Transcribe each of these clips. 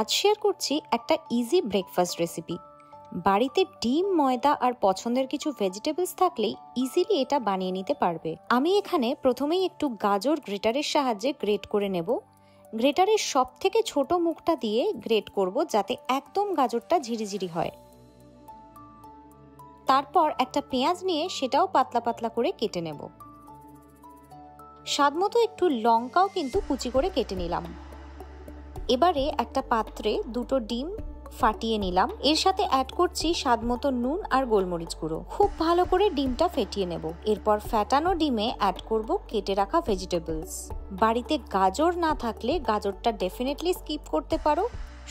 আজ শেয়ার করছি একটা ইজি ব্রেকফাস্ট রেসিপি। বাড়িতে ডিম, ময়দা আর পছন্দের কিছু ভেজিটেবলস থাকলেই ইজিলি এটা বানিয়ে নিতে পারবে। আমি এখানে প্রথমেই একটু গাজর গ্রেটারের সাহায্যে গ্রেট করে নেব। গ্রেটারের সব থেকে ছোট মুখটা দিয়ে গ্রেট করব যাতে একদম গাজরটা ঝিরিঝিরি হয়। তারপর একটা পেঁয়াজ নিয়ে সেটাও পাতলা পাতলা করে কেটে নেব। স্বাদমতো একটু লঙ্কাও কিন্তু কুচি করে কেটে নিলাম। এবারে একটা পাত্রে দুটো ডিম ফাটিয়ে নিলাম। এর সাথে অ্যাড করছি স্বাদমতো নুন আর গোলমরিচ গুঁড়ো। খুব ভালো করে ডিমটা ফেটিয়ে নেব। এরপর ফ্যাটানো ডিমে অ্যাড করব কেটে রাখা ভেজিটেবলস। বাড়িতে গাজর না থাকলে গাজরটা ডেফিনেটলি স্কিপ করতে পারো।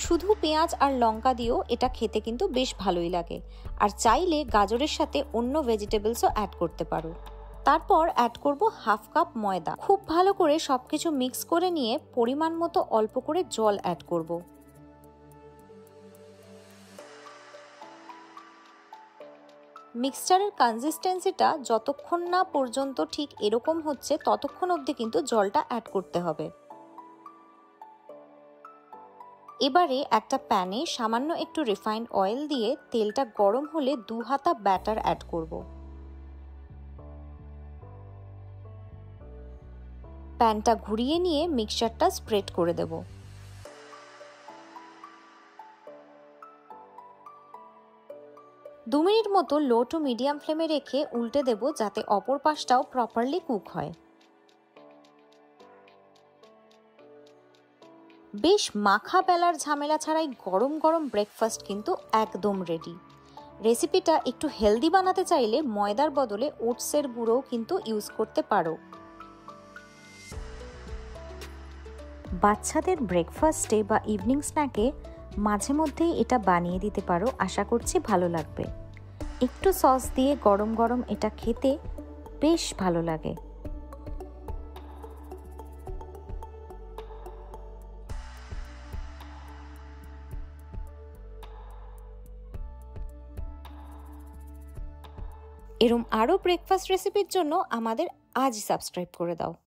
শুধু পেঁয়াজ আর লঙ্কা দিয়েও এটা খেতে কিন্তু বেশ ভালোই লাগে। আর চাইলে গাজরের সাথে অন্য ভেজিটেবলসও অ্যাড করতে পারো। তারপর অ্যাড করব হাফ কাপ ময়দা। খুব ভালো করে সবকিছু মিক্স করে নিয়ে পরিমাণ মতো অল্প করে জল অ্যাড করব। মিক্সচারের কনসিস্টেন্সিটা যতক্ষণ না পর্যন্ত ঠিক এরকম হচ্ছে ততক্ষণ অবধি কিন্তু জলটা অ্যাড করতে হবে। এবারে একটা প্যানে সামান্য একটু রিফাইন্ড অয়েল দিয়ে তেলটা গরম হলে 2 হাতা ব্যাটার অ্যাড করব। প্যানটা ঘুরিয়ে নিয়ে মিক্সচারটা স্প্রেড করে দেব। দু মিনিট মতো লো টু মিডিয়াম ফ্লেমে রেখে উল্টে দেব যাতে অপর পাশটাও প্রপারলি কুক হয়। বেশ মাখা বেলার ঝামেলা ছাড়াই গরম গরম ব্রেকফাস্ট কিন্তু একদম রেডি। রেসিপিটা একটু হেলদি বানাতে চাইলে ময়দার বদলে ওটসের গুঁড়োও কিন্তু ইউজ করতে পারো। বাচ্চাদের ব্রেকফাস্টে বা ইভিনিং স্ন্যাকে মাঝে মধ্যেই এটা বানিয়ে দিতে পারো। আশা করছি ভালো লাগবে। একটু সস দিয়ে গরম গরম এটা খেতে বেশ ভালো লাগে। এরম আরও ব্রেকফাস্ট রেসিপির জন্য আমাদের আজই সাবস্ক্রাইব করে দাও।